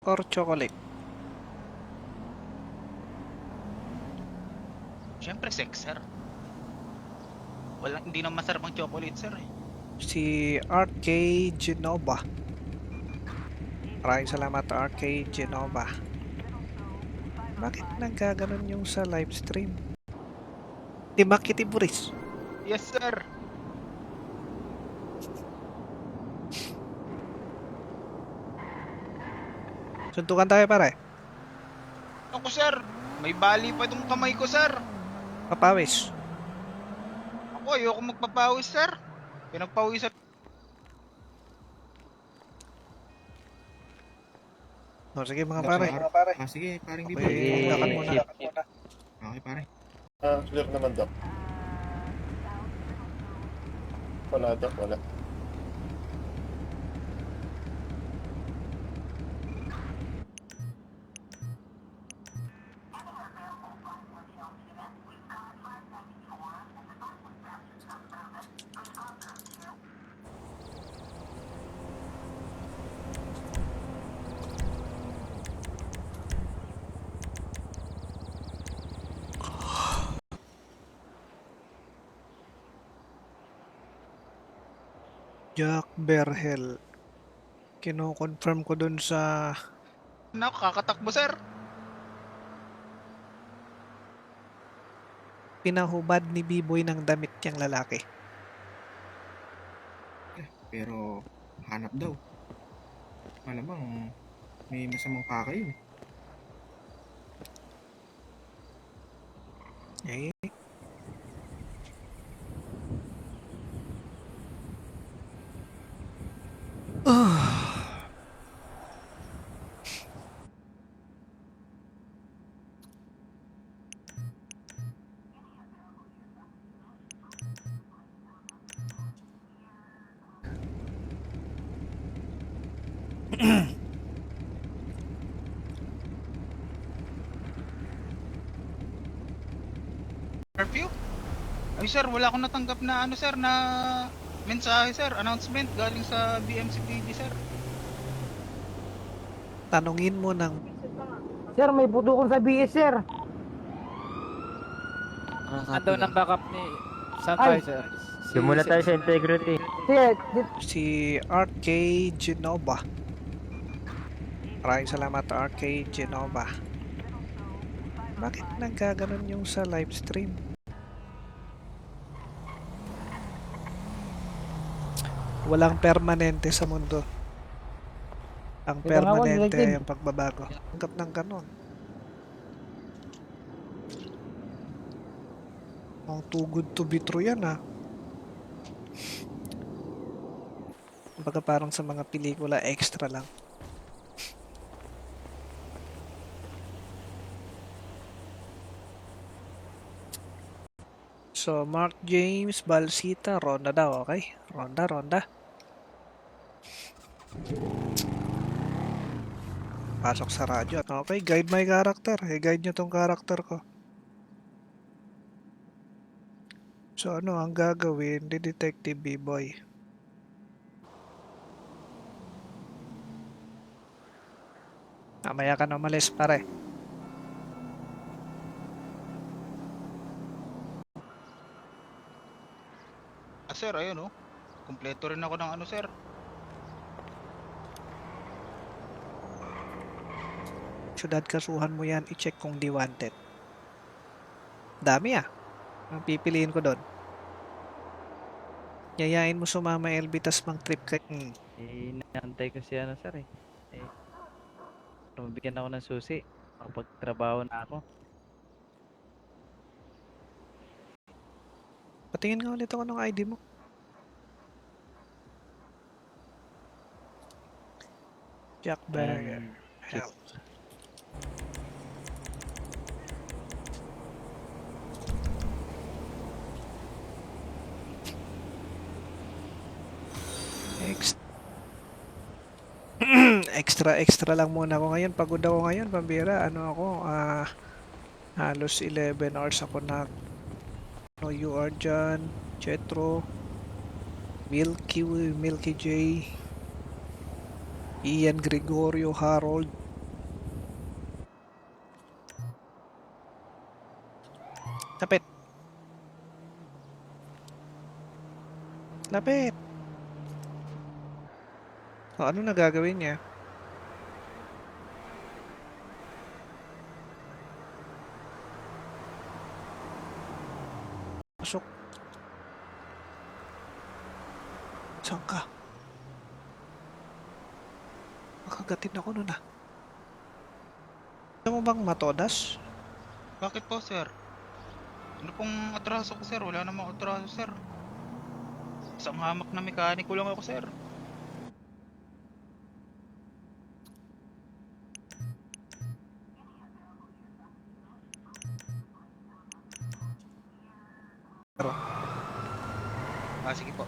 or chocolate? Siyempre sex, sir. Hindi naman masarap ang chocolate, sir eh. Si RK Genova. Maraming salamat, RK Genova. Bakit nagkaganon yung sa live stream? Di ba Kitty Buris? Yes, sir. Suntukan tayo pare. Ako, sir. May bali pa itong kamay ko, sir. Papawis. Ako, ayoko magpapawis, sir. Pinagpawisan. O sige mga Dapat, pare. sige, paring di Okay, lakad muna. Okay, pare. Clear naman daw. Wala daw, wala. Jack Berhel. Kino-confirm ko dun sa Ako, kakatakbo, sir. pinahubad ni B-Boy ng damit niyang lalaki. Pero, hanap daw. Malamang, may masamang paka yun. Eh, Curfew? Ay, sir, wala akong natanggap na sir, na mensahe, sir. Announcement galing sa BMCPD, sir. tanungin mo ng Sir, may putukon sa BS, sir. Ando ng backup ni Ay. Sunfire, sir. Doon muna tayo sa integrity. si RK Genova. Maraming salamat, RK Genova. Bakit nagkaganon yung sa live stream? Walang permanente sa mundo. Ang Ito nga, permanente selected. ay ang pagbabago. Tanggap ng ganon. Ang too good to be true yan ah. Kumbaga parang sa mga pelikula extra lang. So, Mark James, Balsita, Ronda daw, okay? Ronda. Pasok sa radyo. Okay, guide my character. I-guide nyo tong character ko. So, ano ang gagawin ni Detective B-Boy? Mamaya ka na umalis, pare. Sir, ayun oh. Kumpleto rin ako ng sir. Syudad kasuhan mo yan, i-check kung di wanted. Dami ah. Ang pipiliin ko doon. Yayain mo sumama LB tas mang trip ka. Inaantay ko si sir eh. Mabigyan ako ng susi. Makapagtrabaho na ako. Patingin nga ulit ako ng ID mo. Jack Berger. Health. Extra lang muna ako ngayon. Pagod ako ngayon, pambira. Ano ako, halos 11 hours ako na. No, you are John, Chetro, Milky J, Ian Gregorio, Harold, Lapit. Lapit. O, ano na gagawin niya? Pasok. Saan ka? Makagatin ako nun ah. Gusto mo bang matodas? Bakit po, sir? Ano pong atraso ko, sir? Wala namang atraso, sir. Isang hamak na mekaniko lang ako, sir. Pero, Sige po.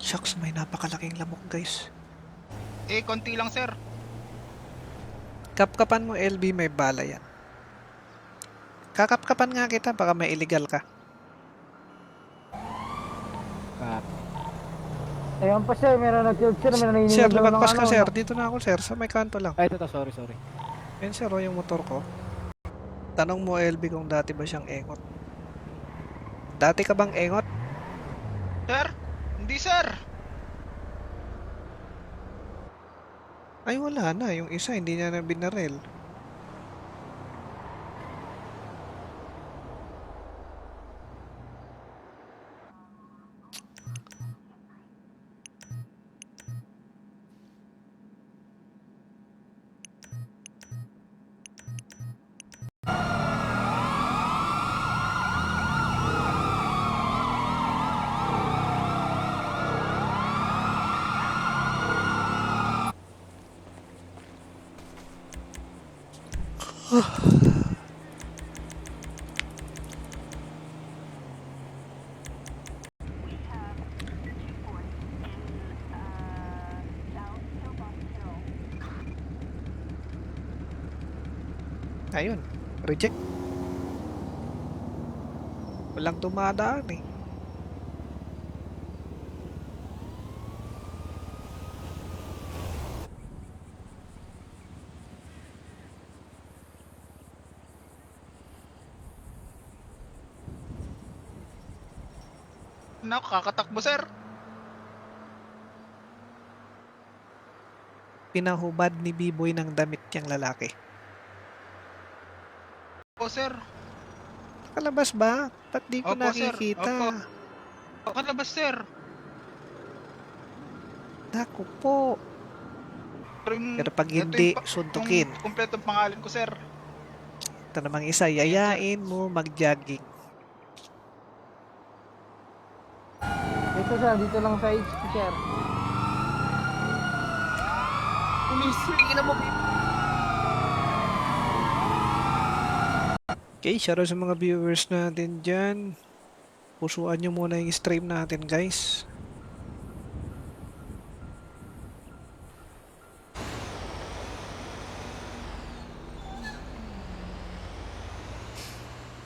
shucks, may napakalaking lamok guys. Konti lang, sir. Kapkapan mo LB, may bala yan. Kakapkapan nga kita, baka may illegal ka. Ayun pa sir, meron nag-tilt sir, meron Sir, naninigaw ng lumagpas ka ano, sir. no? Dito na ako sir, sa may kanto lang. Ay, ito, sorry. Yan sir, yung motor ko. Tanong mo LB kung dati ba siyang engot. Dati ka bang engot? Sir? Hindi, sir. Ay wala na, yung isa hindi niya na binaril. Ayun, reject. Walang dumadaan eh. Naku, kakatakbo, sir. Pinahubad ni B-boy ng damit niyang lalaki. Opo, sir. Kalabas ba? Ba't di ko Opo, sir. nakikita? Opo. Kalabas, sir. Naku po. Pero pag hindi, suntukin. Yung kumpletong pangalan ko, sir. Ito namang isa, yayain mo mag-jogging. Dito sir, dito lang sa HP sir. Okay, shoutout sa mga viewers natin dyan. Pusuan nyo muna yung stream natin guys.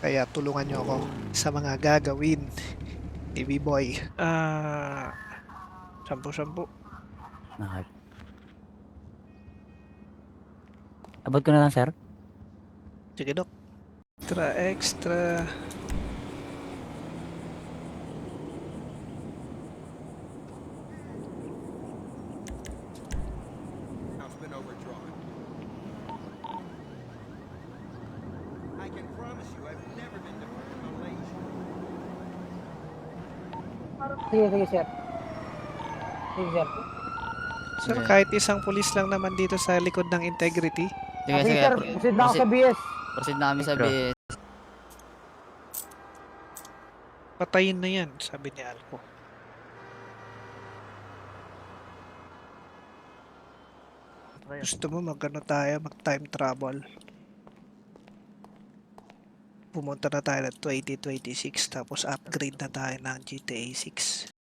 Kaya tulungan nyo ako sa mga gagawin ni B-boy. Sampu-sampu. Okay. Abot ko na lang, sir. Sige dok. Extra. Sige sir. Sige sir. Sir, Okay. kahit isang pulis lang naman dito sa likod ng integrity. Sige, Sige sir, proceed na ako sa BS. Proceed na kami sa Bro. BS. Patayin na yan, sabi ni Alco. Gusto mo mag-ano tayo, mag-time travel? Pumunta na tayo ng 2026 tapos upgrade na tayo ng GTA 6.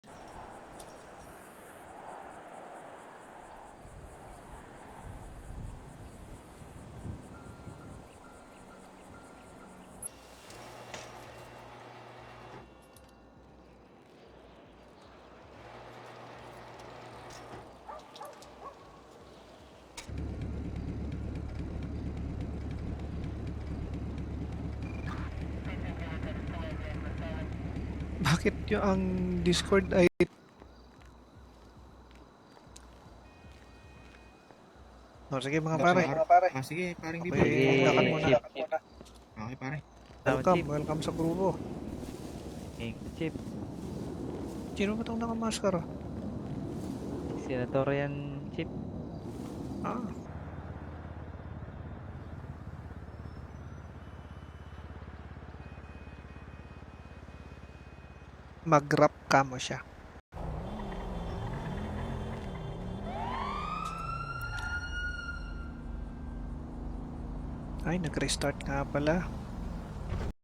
bakit yung ang Discord ay sige mga pare. Sige, paring Dibo. Okay, lakad muna. Chip. Okay, pare. Welcome, welcome sa grupo. Chip. Sino ba itong nakamaskara? Senator yan, Chip. Ah. Mag-rap ka mo siya. Ay, nag-restart nga pala.